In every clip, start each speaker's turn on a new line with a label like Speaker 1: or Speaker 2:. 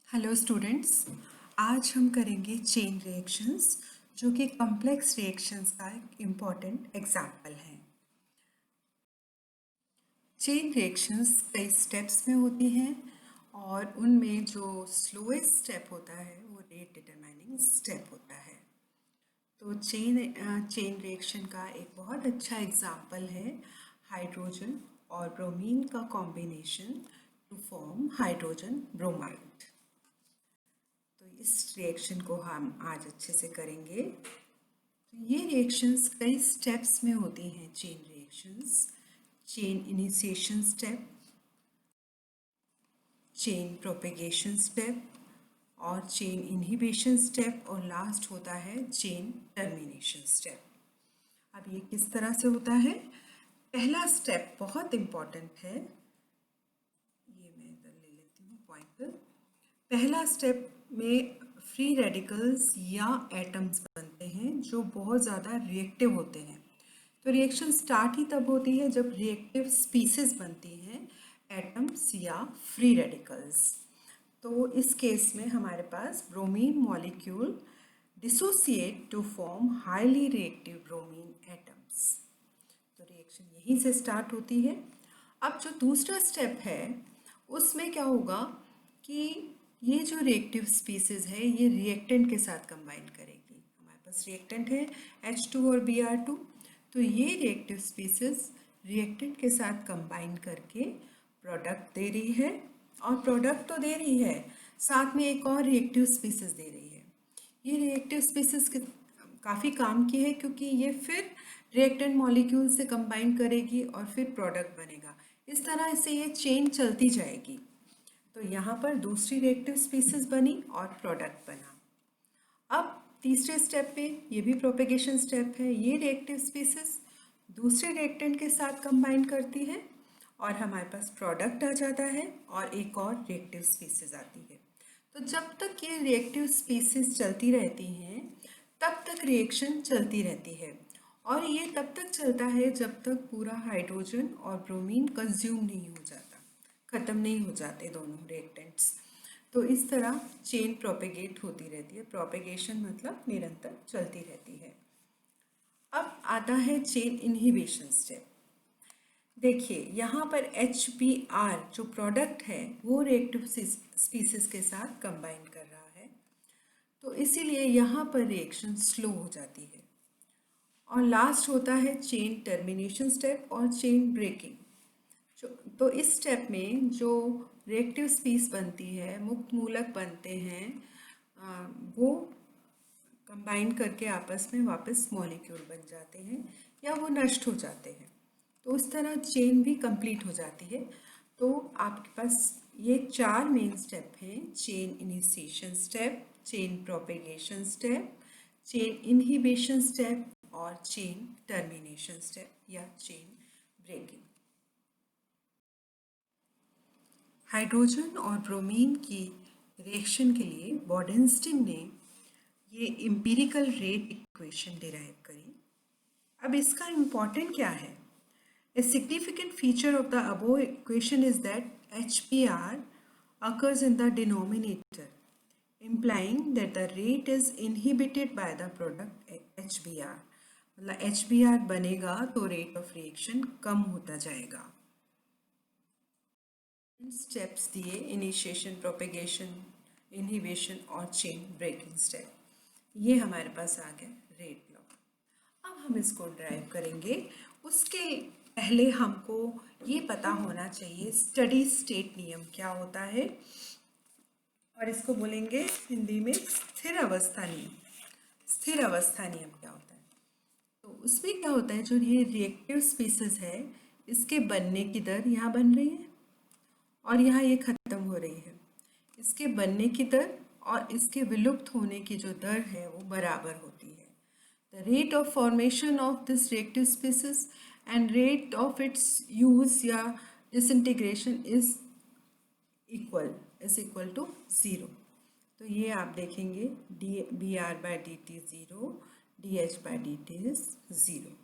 Speaker 1: Hello students, आज हम करेंगे चेन रिएक्शंस जो कि कॉम्प्लेक्स रिएक्शंस का एक इम्पॉर्टेंट एग्जाम्पल है। चेन रिएक्शंस कई स्टेप्स में होती हैं और उनमें जो स्लोएस्ट स्टेप होता है वो रेट डिटरमाइनिंग स्टेप होता है। तो चेन रिएक्शन का एक बहुत अच्छा एग्जाम्पल है हाइड्रोजन और ब्रोमीन का combination to form hydrogen bromide. तो इस रिएक्शन को हम आज अच्छे से करेंगे। तो ये रिएक्शंस कई स्टेप्स में होती हैं। Chain reactions, chain initiation step, chain propagation step और चेन इनहिबिशन स्टेप और लास्ट होता है चेन टर्मिनेशन स्टेप। अब ये किस तरह से होता है? पहला स्टेप बहुत इम्पॉर्टेंट है। ये मैं इधर ले लेती हूँ पॉइंटर। पहला स्टेप में फ्री रेडिकल्स या एटम्स बनते हैं जो बहुत ज़्यादा रिएक्टिव होते हैं। तो रिएक्शन स्टार्ट ही तब होती है जब रिएक्टिव स्पीसीज बनती हैं, एटम्स या फ्री रेडिकल्स। तो इस केस में हमारे पास bromine molecule dissociate to form highly reactive bromine atoms. तो रिएक्शन यहीं से स्टार्ट होती है। अब जो दूसरा स्टेप है उसमें क्या होगा कि ये जो रिएक्टिव स्पीसीज है ये रिएक्टेंट के साथ कंबाइन करेगी। हमारे पास रिएक्टेंट है H2 और Br2। तो ये रिएक्टिव स्पीसीज रिएक्टेंट के साथ कंबाइन करके प्रोडक्ट दे रही है, और प्रोडक्ट तो दे रही है, साथ में एक और रिएक्टिव स्पीसीज दे रही है। ये रिएक्टिव स्पीसीज काफ़ी काम की है क्योंकि ये फिर रिएक्टेंट मॉलिक्यूल से कंबाइन करेगी और फिर प्रोडक्ट बनेगा। इस तरह से ये चेन चलती जाएगी। तो यहाँ पर दूसरी रिएक्टिव स्पीसीज बनी और प्रोडक्ट बना। अब तीसरे स्टेप पे ये भी प्रोपेगेशन स्टेप है। ये रिएक्टिव स्पीसीज दूसरे रिएक्टेंट के साथ कंबाइन करती है और हमारे पास प्रोडक्ट आ जाता है और एक और रिएक्टिव स्पीसीज आती है। तो जब तक ये रिएक्टिव स्पीसीज चलती रहती हैं तब तक रिएक्शन चलती रहती है, और ये तब तक चलता है जब तक पूरा हाइड्रोजन और ब्रोमीन कंज्यूम नहीं हो जाता, ख़त्म नहीं हो जाते दोनों रिएक्टेंट्स। तो इस तरह चेन प्रोपेगेट होती रहती है। प्रोपेगेशन मतलब निरंतर चलती रहती है। अब आता है चेन इनहिबिशन स्टेप। देखिए यहाँ पर HBr जो प्रोडक्ट है वो रिएक्टिव स्पीसीज के साथ कंबाइन कर रहा है, तो इसीलिए यहाँ पर रिएक्शन स्लो हो जाती है। और लास्ट होता है चेन टर्मिनेशन स्टेप और चेन ब्रेकिंग। तो इस स्टेप में जो रिएक्टिव स्पीस बनती है, मुक्त मूलक बनते हैं, वो कंबाइन करके आपस में वापस मॉलिक्यूल बन जाते हैं या वो नष्ट हो जाते हैं। तो उस तरह चेन भी कंप्लीट हो जाती है। तो आपके पास ये 4 मेन स्टेप हैं: chain initiation step, chain propagation step, chain inhibition step और चेन टर्मिनेशन स्टेप या चेन ब्रेकिंग। हाइड्रोजन और ब्रोमीन की रिएक्शन के लिए बोडेनस्टीन ने ये एम्पिरिकल रेट इक्वेशन डिराइव करी। अब इसका इम्पॉर्टेंट क्या है? A significant feature of the above equation is that HBr occurs in the denominator, implying that the rate is inhibited by the product HBr. मतलब HBr बनेगा तो rate of reaction कम होता जाएगा। स्टेप्स दिए: इनिशिएशन, प्रोपेगेशन, इनहिबिशन और chain breaking step. ये हमारे पास आ गया रेट लॉ। अब हम इसको ड्राइव करेंगे। उसके पहले हमको ये पता होना चाहिए स्टडी स्टेट नियम क्या होता है, और इसको बोलेंगे हिंदी में स्थिर अवस्था नियम। स्थिर अवस्था नियम क्या होता है? तो उसमें क्या होता है, जो ये रिएक्टिव स्पीसीज है इसके बनने की दर यहाँ बन रही है और यहाँ ये ख़त्म हो रही है। इसके बनने की दर और इसके विलुप्त होने की जो दर है वो बराबर होती है। The rate of formation of this reactive species and rate of its use या disintegration is equal to 0। तो ये आप देखेंगे dBr/dt 0, dH/dt is 0।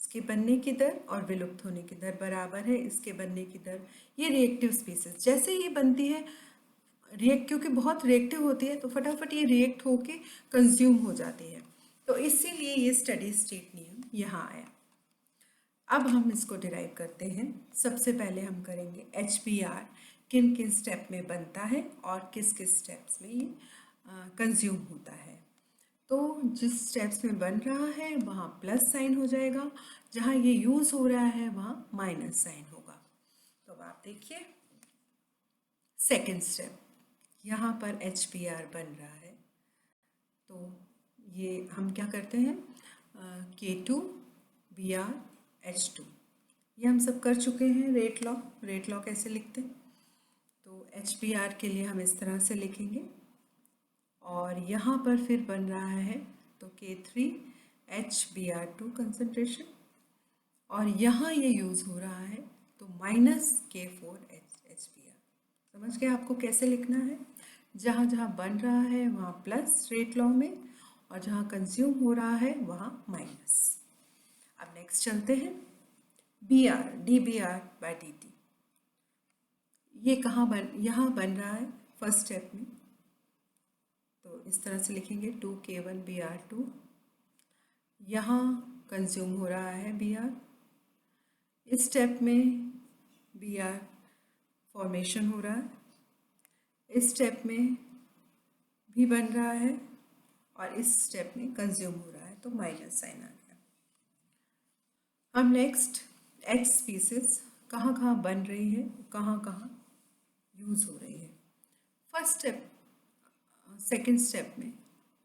Speaker 1: इसके बनने की दर और विलुप्त होने की दर बराबर है। इसके बनने की दर, ये रिएक्टिव स्पीसीज जैसे ये बनती है रिएक्ट, क्योंकि बहुत रिएक्टिव होती है तो फटाफट ये रिएक्ट होके कंज्यूम हो जाती है, तो इसीलिए ये स्टेडी स्टेट नियम यहाँ आया। अब हम इसको डिराइव करते हैं। सबसे पहले हम करेंगे HBr किन किन स्टेप में बनता है और किस किस स्टेप्स में ये कंज्यूम होता है। तो जिस स्टेप्स में बन रहा है वहाँ प्लस साइन हो जाएगा, जहाँ ये यूज़ हो रहा है वहाँ माइनस साइन होगा। तो अब आप देखिए सेकेंड स्टेप, यहाँ पर HBr बन रहा है, तो ये हम क्या करते हैं K2Br H2, ये हम सब कर चुके हैं। रेट लॉ कैसे लिखते हैं, तो HBr के लिए हम इस तरह से लिखेंगे, और यहाँ पर फिर बन रहा है तो K3HBr2 कंसंट्रेशन, और यहाँ ये यूज़ हो रहा है तो -K4HBr। समझ गए आपको कैसे लिखना है, जहाँ जहाँ बन रहा है वहाँ प्लस रेट लॉ में, और जहाँ कंज्यूम हो रहा है वहाँ माइनस। अब नेक्स्ट चलते हैं Br dBr/dt, ये यहाँ बन रहा है फर्स्ट स्टेप में, तो इस तरह से लिखेंगे 2K1Br2, यहाँ कंज्यूम हो रहा है Br, इस स्टेप में Br फॉर्मेशन हो रहा है, इस स्टेप में भी बन रहा है, और इस स्टेप में कंज्यूम हो रहा है, तो माइनस साइन आ गया। अब नेक्स्ट H स्पीसीज कहाँ कहाँ बन रही है, कहाँ कहाँ यूज़ हो रही है। फर्स्ट स्टेप सेकेंड स्टेप में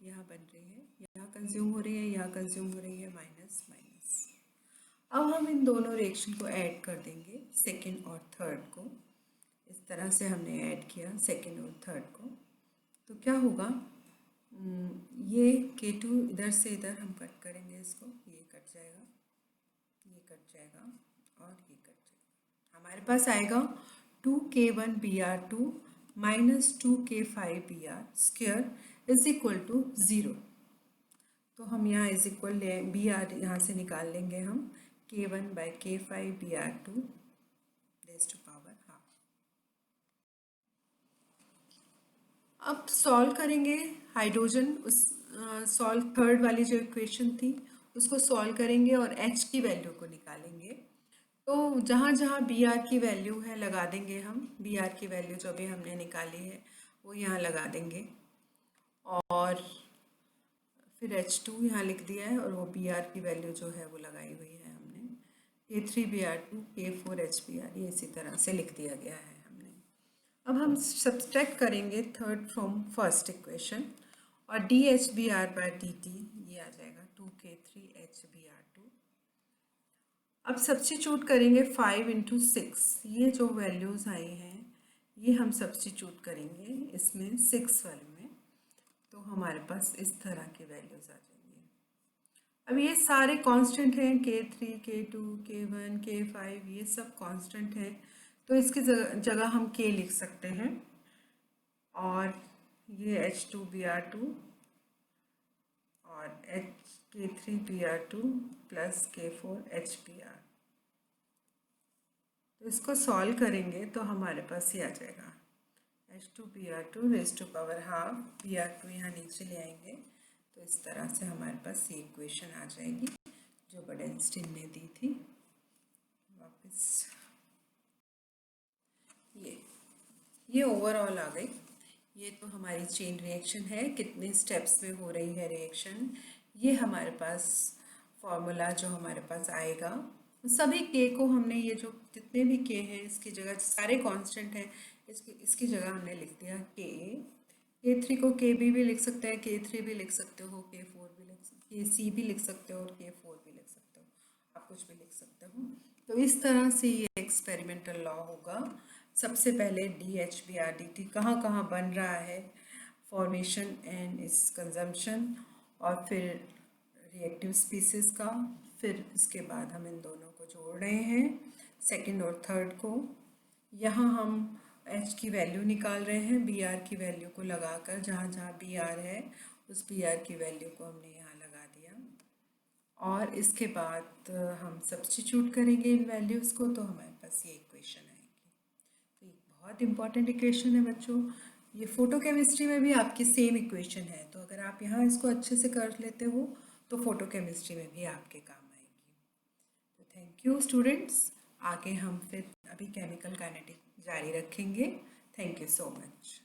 Speaker 1: यहाँ बन रही है, यहाँ कंज्यूम हो रही है, यहाँ कंज्यूम हो रही है, माइनस माइनस। अब हम इन दोनों रिएक्शन को ऐड कर देंगे, सेकेंड और थर्ड को। इस तरह से हमने ऐड किया सेकेंड और थर्ड को, तो क्या होगा, ये K2 इधर से इधर हम कट करेंगे इसको, ये कट जाएगा, ये कट जाएगा, और ये कट जाएगा। हमारे पास आएगा 2K1Br2 minus 2K5Br square is equal to 0। तो हम यहाँ इज इक्वल Br यहाँ से निकाल लेंगे हम, K1/K5Br2 raise to power half. अब सॉल्व करेंगे हाइड्रोजन, उस सॉल्व थर्ड वाली जो इक्वेशन थी उसको सॉल्व करेंगे और H की वैल्यू को निकालेंगे। तो जहाँ जहाँ Br की वैल्यू है लगा देंगे हम, Br की वैल्यू जो भी हमने निकाली है वो यहाँ लगा देंगे, और फिर H2 यहाँ लिख दिया है, और वो Br की वैल्यू जो है वो लगाई हुई है हमने, K3Br2 K4HBr, ये इसी तरह से लिख दिया गया है हमने। अब हम सब्सट्रैक्ट करेंगे थर्ड फ्रॉम फर्स्ट इक्वेशन, और dHBr/dt ये आ जाएगा 2K3HBr2। अब सब्स्टिट्यूट करेंगे 5 × 6, ये जो वैल्यूज़ आई हैं ये हम सब्स्टिट्यूट करेंगे इसमें 6 वाले में, तो हमारे पास इस तरह की वैल्यूज़ आ जाएंगी। अब ये सारे कांस्टेंट हैं, K3 K2 K1 K5 ये सब कांस्टेंट हैं, तो इसकी जगह हम K लिख सकते हैं, और ये H2Br2 और K3Br2 प्लस K4HBr, तो इसको सॉल्व करेंगे तो हमारे पास ये आ जाएगा H2Br2 rays to power half, Br2 यहाँ नीचे ले आएंगे, तो इस तरह से हमारे पास ये इक्वेशन आ जाएगी जो बर्डेनस्टीन ने दी थी। वापस ये ओवरऑल आ गई। ये तो हमारी चेन रिएक्शन है, कितने स्टेप्स में हो रही है रिएक्शन, ये हमारे पास फॉर्मूला जो हमारे पास आएगा, सभी K को हमने, ये जो जितने भी K हैं इसकी जगह, सारे कांस्टेंट हैं, इसकी जगह हमने लिख दिया K3 को KB भी लिख सकते हैं, K3 भी लिख सकते हो, K4 भी लिख सकते, KC भी लिख सकते हो, और K4 भी लिख सकते हो, आप कुछ भी लिख सकते हो। तो इस तरह से ये एक्सपेरिमेंटल लॉ होगा। सबसे पहले dHBr/dt कहाँ कहाँ बन रहा है, फॉर्मेशन एंड इस कंजम्पशन, और फिर रिएक्टिव स्पीसीज का, फिर इसके बाद हम इन दोनों को जोड़ रहे हैं सेकंड और थर्ड को। यहाँ हम H की वैल्यू निकाल रहे हैं, Br की वैल्यू को लगाकर, जहाँ जहाँ Br है उस Br की वैल्यू को हमने यहाँ लगा दिया, और इसके बाद हम सब्स्टिट्यूट करेंगे इन वैल्यूज़ को, तो हमारे पास ये इक्वेशन आएगी। तो ये बहुत इंपॉर्टेंट इक्वेशन है बच्चों, ये फोटोकेमिस्ट्री में भी आपकी सेम इक्वेशन है, तो अगर आप यहाँ इसको अच्छे से कर लेते हो तो फोटोकेमिस्ट्री में भी आपके काम आएगी। तो थैंक यू स्टूडेंट्स, आगे हम फिर अभी केमिकल काइनेटिक जारी रखेंगे। Thank you so much.